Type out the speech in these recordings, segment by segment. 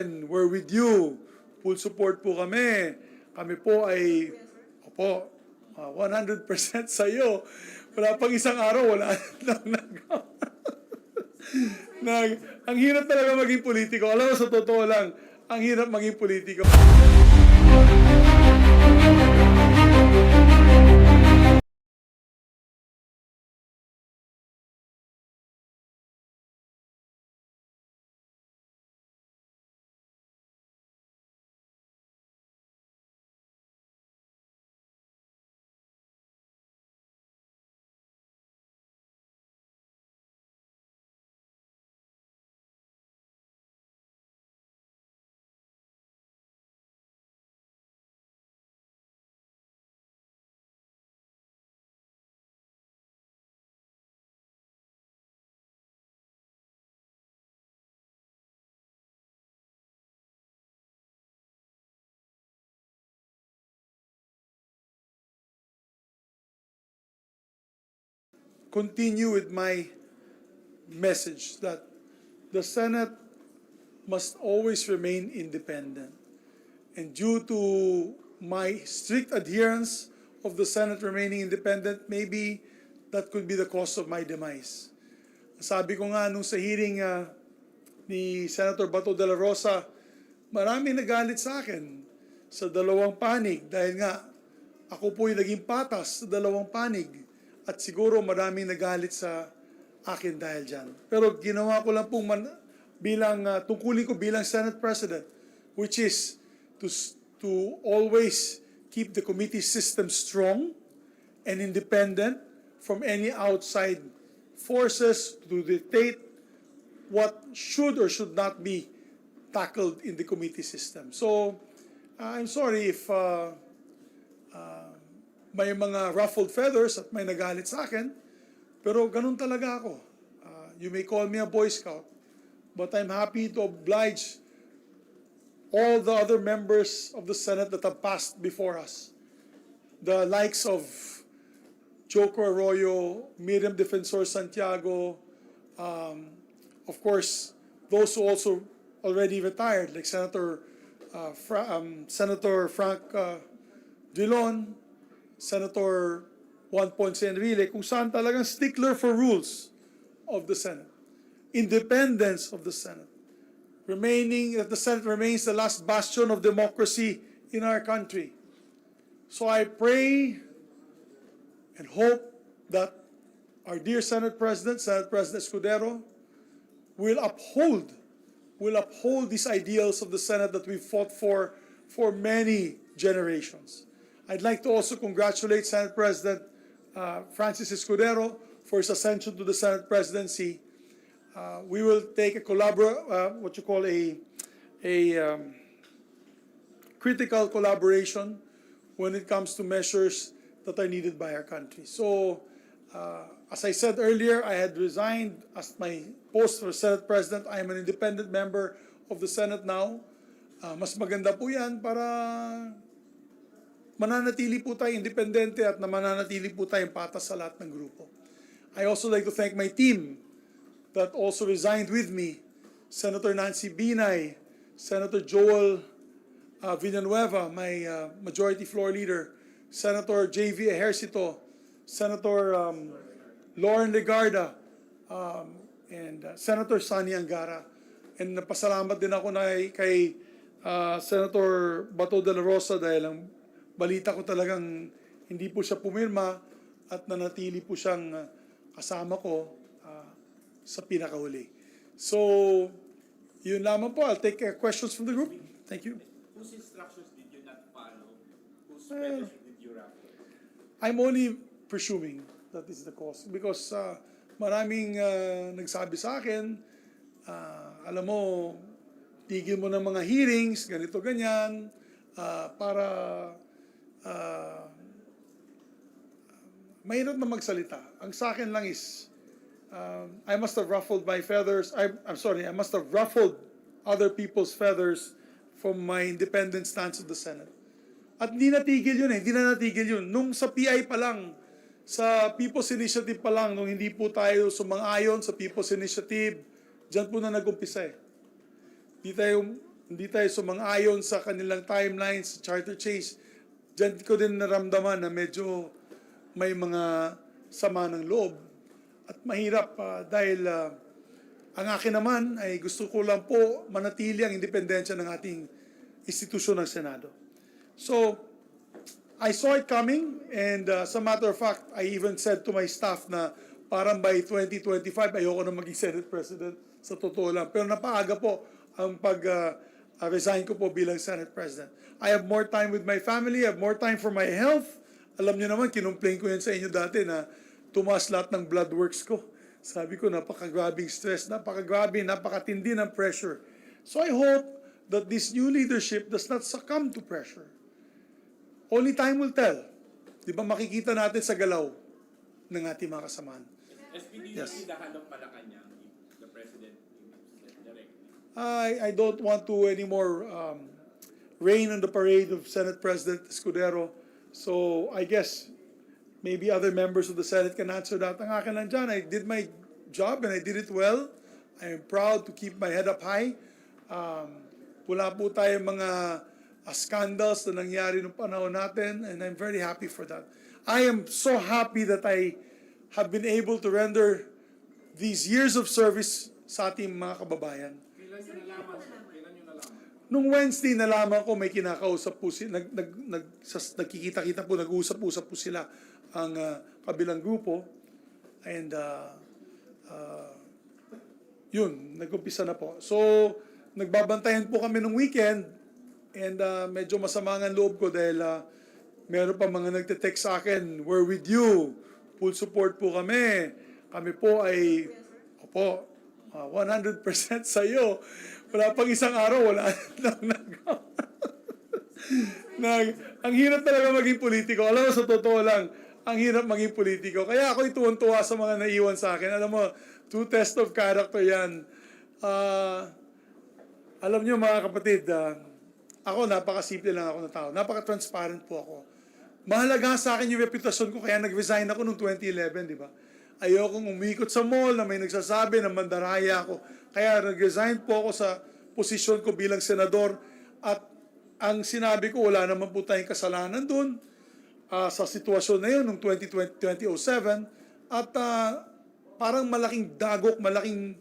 We're with you. Full support po kami. Kami po ay, opo, 100% sa iyo. Wala pang isang araw, wala ang hirap talaga maging politiko. Alam mo, sa totoo lang, ang hirap maging politiko. Continue with my message that the Senate must always remain independent. And due to my strict adherence of the Senate remaining independent, maybe that could be the cause of my demise. Sabi ko nga nung sa hearing ni Senator Bato de la Rosa, maraming nagalit sa akin sa dalawang panig dahil nga ako po'y naging patas sa dalawang panig. At siguro maraming nagalit sa akin dahil dyan. Pero ginawa ko lang pong tungkulin ko bilang Senate President, which is to always keep the committee system strong and independent from any outside forces to dictate what should or should not be tackled in the committee system. So, I'm sorry if may mga ruffled feathers at may nagalit sa akin, pero ganun talaga ako. You may call me a Boy Scout, but I'm happy to oblige all the other members of the Senate that have passed before us. The likes of Joco Arroyo, Miriam Defensor Santiago, of course, those who also already retired, like Senator Frank Drilon, Senator Juan Ponce Enrile, kung saan talagang stickler for rules of the Senate. Independence of the Senate. That the Senate remains the last bastion of democracy in our country. So I pray and hope that our dear Senate President Escudero, will uphold these ideals of the Senate that we fought for many generations. I'd like to also congratulate Senate President Francis Escudero for his ascension to the Senate presidency. We will take a critical collaboration when it comes to measures that are needed by our country. So, as I said earlier, I had resigned as my post for Senate President. I am an independent member of the Senate now. Mas maganda po yan para mananatili po tayo independente at mananatili po tayong patas sa lahat ng grupo. I also like to thank my team that also resigned with me, Senator Nancy Binay, Senator Joel Villanueva, my majority floor leader, Senator J.V. Ejercito, Senator Lauren Legarda, and Senator Sani Angara. And napasalamat din ako kay Senator Bato de la Rosa dahil ang balita ko talagang hindi po siya pumirma at nanatili po siyang kasama ko sa pinakahuli. So, yun lamang po. I'll take questions from the group. Thank you. Whose instructions did you not follow? Whose feathers did you ruffle? I'm only presuming that is the cause. Because maraming nagsabi sa akin, alam mo, tigil mo ng mga hearings, ganito, ganyan, para mahirap na magsalita. Ang sa akin lang is, I must have ruffled my feathers. I'm sorry, I must have ruffled other people's feathers from my independent stance of the Senate. At hindi natigil yun hindi na natigil yun. Nung sa PI pa lang, sa People's Initiative pa lang, nung hindi po tayo sumang-ayon sa People's Initiative, dyan po na nag-umpisa Hindi tayo hindi tayo sumang-ayon sa kanilang timelines, charter change, dyan ko din naramdaman na medyo may mga sama ng loob at mahirap dahil ang akin naman ay gusto ko lang po manatili ang independensya ng ating institusyon ng Senado. So, I saw it coming, and as a matter of fact, I even said to my staff na parang by 2025, ayoko na maging Senate President, sa totoo lang. Pero napaaga po ang pag-resign ko po bilang Senate President. I have more time with my family, I have more time for my health. Alam niyo naman, kinumplain ko yan sa inyo dati na tumaas lahat ng blood works ko. Sabi ko, napakagrabing stress, napakatindi ng pressure. So I hope that this new leadership does not succumb to pressure. Only time will tell. Di ba makikita natin sa galaw ng ating mga kasamahan. SPD Yes. dahan ng Malacanang if the President directly. I don't want to anymore rain on the parade of Senate President Escudero. So I guess maybe other members of the Senate can answer that. Ang akin lang dyan, I did my job and I did it well. I am proud to keep my head up high. Wala po tayong mga scandals na nangyari noong panahon natin, and I'm very happy for that. I am so happy that I have been able to render these years of service sa ating mga kababayan. Nung Wednesday, nalaman ko may kinakausap po sila, nagkikita-kita po, nag-uusap-usap po sila ang kabilang grupo, and yun, nag-umpisa na po. So, nagbabantayan po kami nung weekend, and medyo masama ang loob ko dahil meron pa mga nagte-text sa akin, "We're with you, full support po kami. Kami po ay, opo, 100% sa iyo." Wala pang isang araw, wala ang hirap talaga maging politiko. Alam mo, sa totoo lang, ang hirap maging politiko. Kaya ako ituwan-tuwa sa mga naiwan sa akin. Alam mo, 2 test of character yan. Alam niyo mga kapatid, ako, napakasimple lang ako na tao. Napaka-transparent po ako. Mahalaga sa akin yung reputasyon ko, kaya nag-resign ako noong 2011, di ba? Ayokong umikot sa mall na may nagsasabi na mandaraya ako. Kaya nag-resign po ako sa posisyon ko bilang senador. At ang sinabi ko, wala naman po tayong kasalanan doon sa sitwasyon na yun noong 2007. At parang malaking dagok, malaking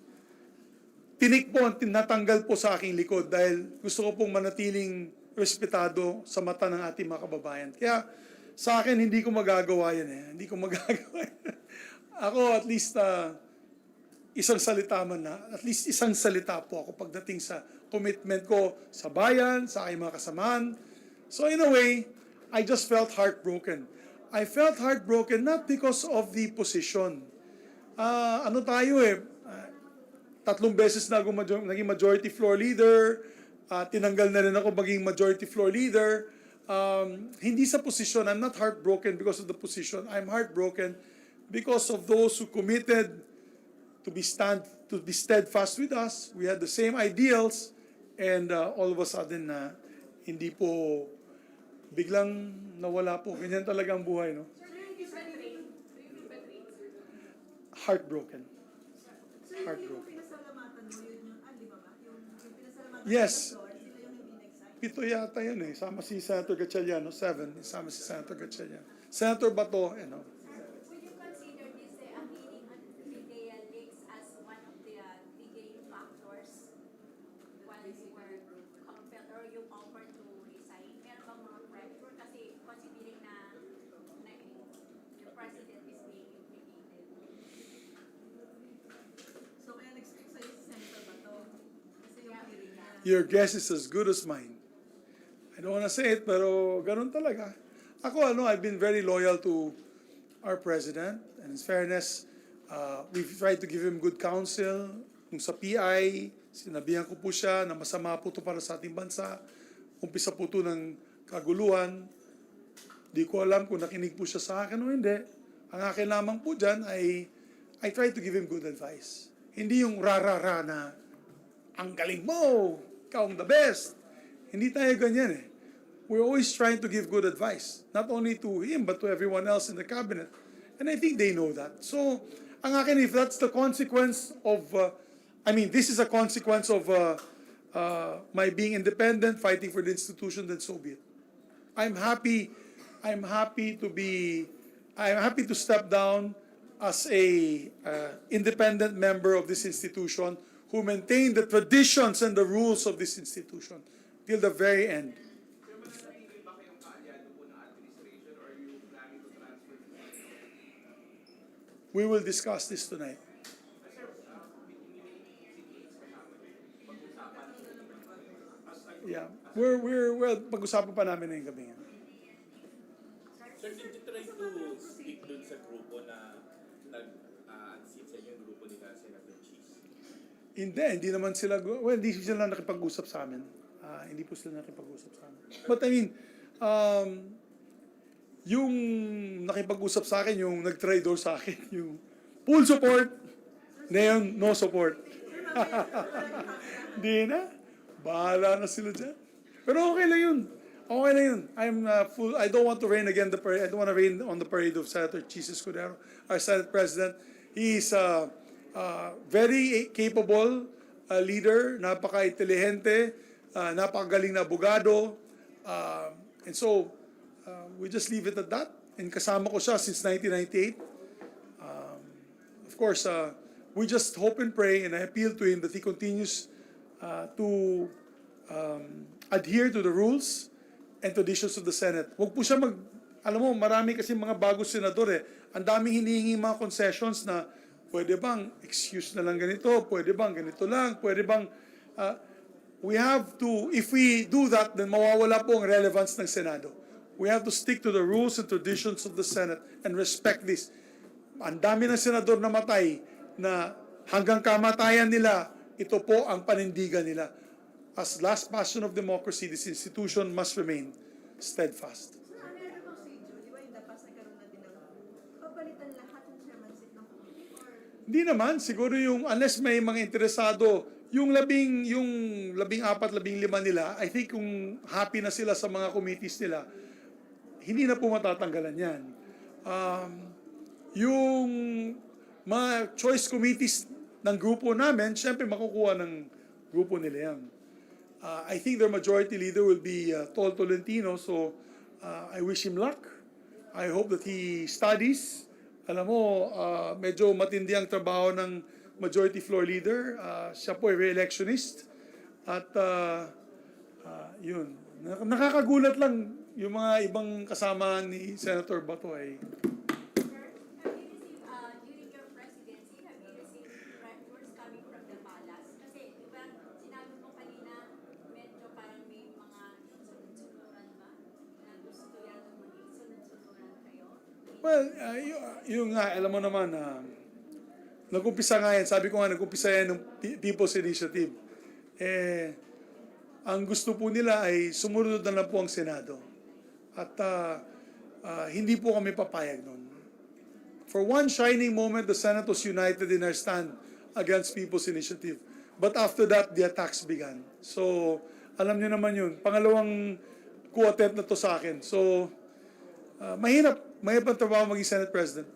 tinik po ang tinatanggal po sa aking likod dahil gusto ko pong manatiling respetado sa mata ng ating mga kababayan. Kaya sa akin, hindi ko magagawa yan eh. Hindi ko magagawa yan. Ako, at least, isang salita man na, at least isang salita po ako pagdating sa commitment ko sa bayan, sa aking mga kasamahan. So in a way, I just felt heartbroken. I felt heartbroken not because of the position. Ano tayo eh, 3 beses na ako naging majority floor leader, tinanggal na rin ako maging majority floor leader. Hindi sa position, I'm not heartbroken because of the position. I'm heartbroken because of those who committed to be steadfast with us. We had the same ideals, and all of a sudden, hindi po, biglang nawala po. Ganyan talaga ang buhay, no? Heartbroken. Heartbroken. Yes. 7 yata yun eh. Sama si Senator Gatchalian, 7. Sama si Senator Gatchalian. Senator Bato, Would you consider this a hearing on Pidea Lakes as one of the mitigating factors while you were compelled or you offered to resign? Meron bang mga pressure? Kasi considering na your president is being implicated. So kaya nag-stick sa'yo si Senator Bato? Kasi yung hearing niya. your guess is as good as mine. I don't want to say it, pero ganun talaga. Ako, I've been very loyal to our president. And in fairness, we've tried to give him good counsel. Nung sa PI, sinabihan ko po siya na masama po ito para sa ating bansa. Umpisa po ito ng kaguluhan. Di ko alam kung nakinig po siya sa akin o hindi. Ang akin lamang po dyan ay I try to give him good advice. Hindi yung rara-ra na ang galing mo, ikaw ang the best. Hindi tayo ganyan eh. We're always trying to give good advice. Not only to him, but to everyone else in the cabinet. And I think they know that. So, ang akin, if that's the consequence of, this is a consequence of my being independent, fighting for the institution, then so be it. I'm happy to step down as a independent member of this institution who maintain the traditions and the rules of this institution till the very end. Sir, mas nangyayari ba kayong kaalyado po ng administration or you planning to transfer to We will discuss this tonight. Sir, hindi kasama niyo. Pag-usapan. Yeah, we're pag-usapan pa namin ngayong gabi. Sir, did you try to speak dun sa grupo na nag-unseat sa inyo, yung grupo nila Senator Cheese? Hindi naman sila, hindi sila nakipag-usap sa amin. Hindi po sila nakipag-usap sa amin. But I mean, yung nakipag-usap sa akin, yung nag-traitor sa akin, yung full support, ngayon, no support. Hindi na. Bahala na sila dyan. Pero okay lang yun. Okay lang yun. I don't want to rain again the parade. I don't want to rain on the parade of Senator Cheese Escudero, our Senate President. He is a very capable leader, napaka-intelihente, napakagaling na abogado. And so, we just leave it at that. And kasama ko siya since 1998. Of course, we just hope and pray, and I appeal to him that he continues to adhere to the rules and traditions of the Senate. Huwag po siya alam mo, marami kasi mga bagong senador eh. Ang daming hinihingi mga concessions na pwede bang excuse na lang ganito, pwede bang ganito lang, pwede bang we have to, if we do that, then mawawala po ang relevance ng Senado. We have to stick to the rules and traditions of the Senate and respect this. Ang dami ng senador na matay na hanggang kamatayan nila, ito po ang panindigan nila. As last bastion of democracy, this institution must remain steadfast. Sir, ano yung procedure? Di ba yung dapat nagkaroon na din ng papalitan lahat ng chairmanship ng committee? Or Hindi naman, siguro yung, unless may mga interesado, yung labing apat, 15 nila, I think kung happy na sila sa mga committees nila, hindi na po matatanggalan yan. Yung mga choice committees ng grupo namin, syempre makukuha ng grupo nila yan. I think their majority leader will be Tol Tolentino, so I wish him luck. I hope that he studies. Alam mo, medyo matindi ang trabaho ng majority floor leader. Siya po ay re-electionist. At yun, nakakagulat lang yung mga ibang kasama ni Senator Bato ay Sir, have you received, during your presidency, have you received reports coming from the palace? Kasi, di ba, sinabi mo kanina, medyo parang may mga sunod-sunuran ba? Na gusto yata maging sunod-sunuran kayo? well, yung nga, alam mo naman, nag-umpisa nga yan, sabi ko nga, nag-umpisa yan ng People's Initiative. Ang gusto po nila ay sumunod na lang po ang Senado. At hindi po kami papayag nun. For one shining moment, the Senate was united in our stand against People's Initiative. But after that, the attacks began. So, alam niyo naman yun. Pangalawang co-attempt na to sa akin. So, mahirap ang trabaho maging Senate President.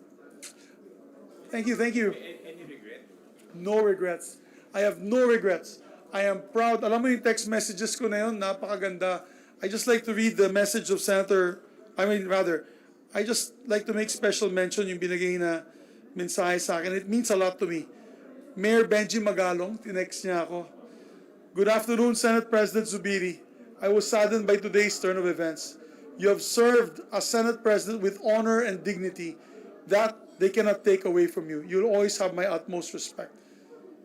Thank you. Any regret? No regrets. I have no regrets. I am proud. Alam mo yung text messages ko na yun, napakaganda. I just like to read the message of I just like to make special mention yung binigay na mensahe sa akin. It means a lot to me. Mayor Benji Magalong, tinext niya ako. Good afternoon, Senate President Zubiri. I was saddened by today's turn of events. You have served as Senate President with honor and dignity that they cannot take away from you. You'll always have my utmost respect.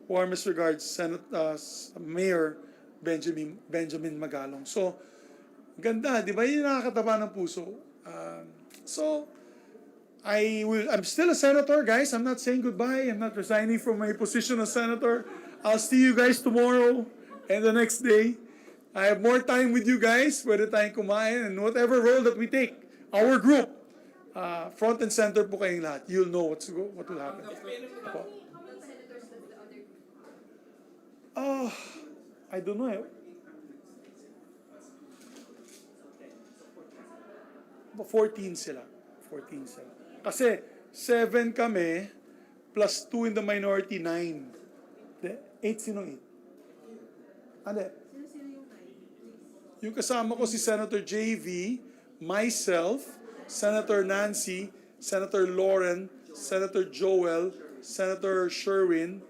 Warmest regards, Mayor Benjamin Magalong. So, ganda, di ba? Yung nakakataba ng puso. I'm still a senator, guys. I'm not saying goodbye. I'm not resigning from my position as senator. I'll see you guys tomorrow and the next day. I have more time with you guys, pwede tayong kumain, and whatever role that we take, our group, front and center po kayong lahat. You'll know what will happen. how many senators does the other group? I don't know. 14 sila. Kasi 7 kami, plus 2 in the minority, 9. 8, sinong 8? Ano? Sino yung 9? Please. Yung kasama ko si Senator JV, myself, Senator Nancy, Senator Lauren, Senator Joel, Senator Sherwin,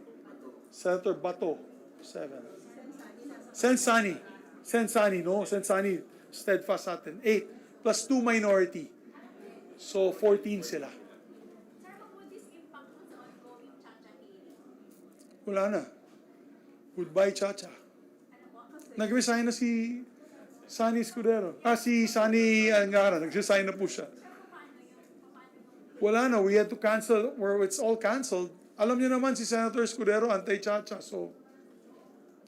Senator Bato. 7. Sensani. Sensani, steadfast sa atin. 8. Plus 2 minority. So, 14 sila. Sir, how would this impact on the ongoing Chacha hearing? Wala na. Goodbye, Chacha. Ano po? Nag-resign na si Sunny Escudero. Si Sunny Angara. Nag-resign na po siya. Sir, paano yun? Paano yun? Wala na. We had to cancel, or it's all canceled. Alam niyo naman si Senator Escudero, anti-Chacha. So,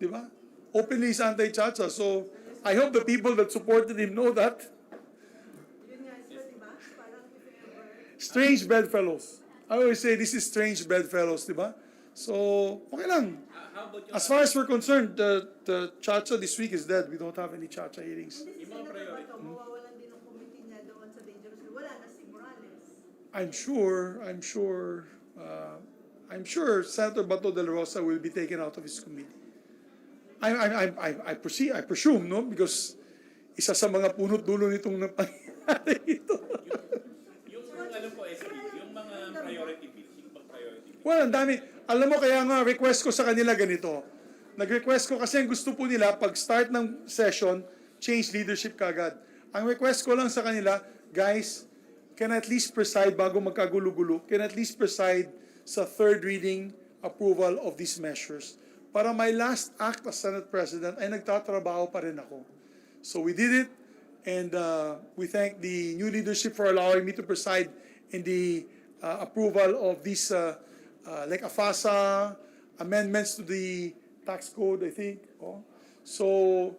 di ba? Openly is anti-Chacha. So, I hope the people that supported him know that. Yun nga, sir, di ba? Parang if ever. Strange bedfellows. I always say this is strange bedfellows, di ba? So, okay lang. How about yung As far as we're concerned, the Chacha this week is dead. We don't have any Chacha hearings. Hindi si Yung mga Senator priority. Bato, mawawalan din ng committee niya doon sa dangerous. Wala na si Morales. I'm sure Senator Bato de la Rosa will be taken out of his committee. I presume, no? Because isa sa mga punot dulo nitong nangyari ito. yung ano po, SP, yung mga priority bills, yung mga priority bills. Well, ang dami. Alam mo, kaya nga request ko sa kanila ganito. Nag-request ko kasi ang gusto po nila, pag start ng session, change leadership kagad. Ang request ko lang sa kanila, guys, can at least preside bago magkagulo-gulo, can at least preside sa third reading approval of these measures. Para my last act as Senate President ay nagtatrabaho pa rin ako. So we did it, and we thank the new leadership for allowing me to preside in the approval of these like AFASA, amendments to the tax code, I think. Oh. So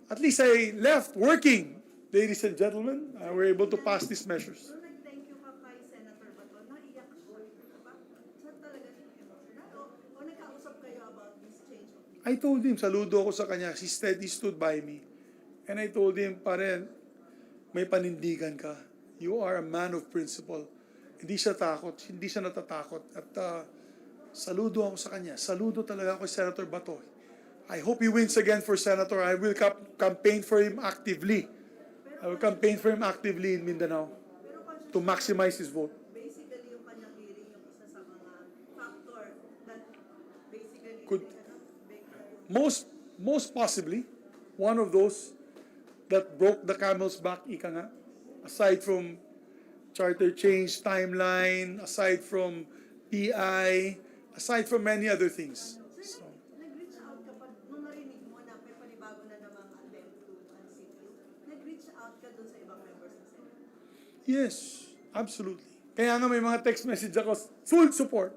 at least I left working, ladies and gentlemen. We're able to pass these measures. Nung nag-thank you ka kay Senator Bato, naiyak siya. Diba? Saan talaga siya emotional? O nagkausap kayo about this change of leadership? I told him, saludo ako sa kanya. He stood by me. And I told him, pare, may panindigan ka. You are a man of principle. Hindi siya takot, hindi siya natatakot. At saludo ako sa kanya. Saludo talaga ako kay Senator Bato. I hope he wins again for Senator. I will campaign for him actively. I will campaign for him actively in Mindanao Pero conscious to maximize his vote. basically yung kanyang hearing yung isa sa mga factor that basically Could- make Most possibly, one of those that broke the camel's back, ika nga, aside from charter change timeline, aside from PI, aside from many other things. Sir, So, nag-reach out ka pa, nung narinig mo na may panibago na namang attempt to unseat you, nag-reach out ka dun sa ibang members ng Senate? yes, absolutely. Kaya nga may mga text message ako, full support.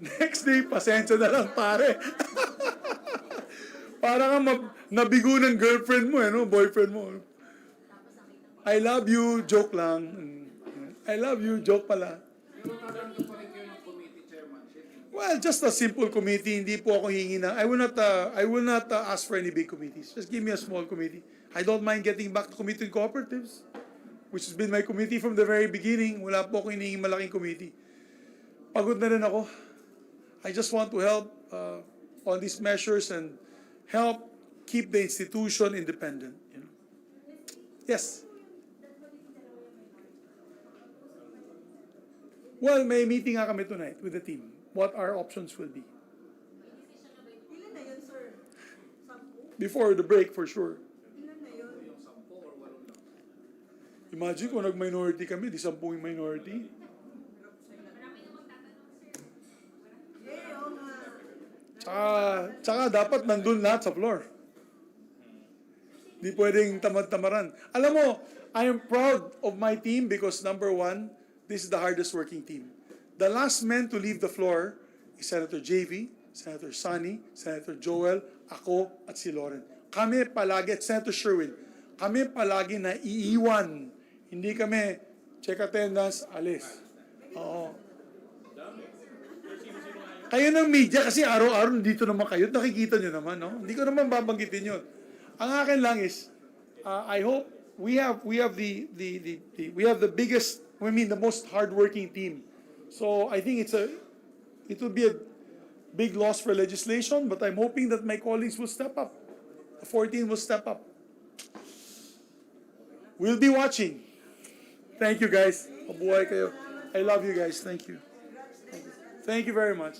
Next day, pasensya na lang, pare. Para nga nabigo ng girlfriend mo, no? Boyfriend mo. I love you, joke lang. I love you, joke pala. Well, just a simple committee. Hindi po ako hingi na. I will not ask for any big committees. Just give me a small committee. I don't mind getting back to committee on cooperatives, which has been my committee from the very beginning. Wala po ako hinihingi malaking committee. Pagod na rin ako. I just want to help on these measures and help keep the institution independent. You know? Yes. Well, may meeting nga kami tonight with the team. What our options will be. Ilan na yun, sir? 10? Before the break, for sure. Ilan na yun? Imagine kung nag-minority kami, di 10 yung minority. Yeah, oo nga. Tsaka dapat nandun lahat sa floor. Di pwedeng tamad-tamaran. Alam mo, I am proud of my team because number one, this is the hardest working team. The last man to leave the floor is Senator JV, Senator Sunny, Senator Joel, ako at si Lauren. Kami palagi, at Senator Sherwin, kami palagi na iiwan. Hindi kami check attendance, alis. Oo. Kayo ng media, kasi araw-araw dito naman kayo, nakikita nyo naman, no? Hindi ko naman babanggitin yun. Ang akin lang is, I hope we have the biggest, the most hardworking team. So I think it will be big loss for legislation, but I'm hoping that my colleagues will step up. The 14 will step up. We'll be watching. Thank you, guys. Mabuhay kayo. I love you guys. Thank you. Thank you very much.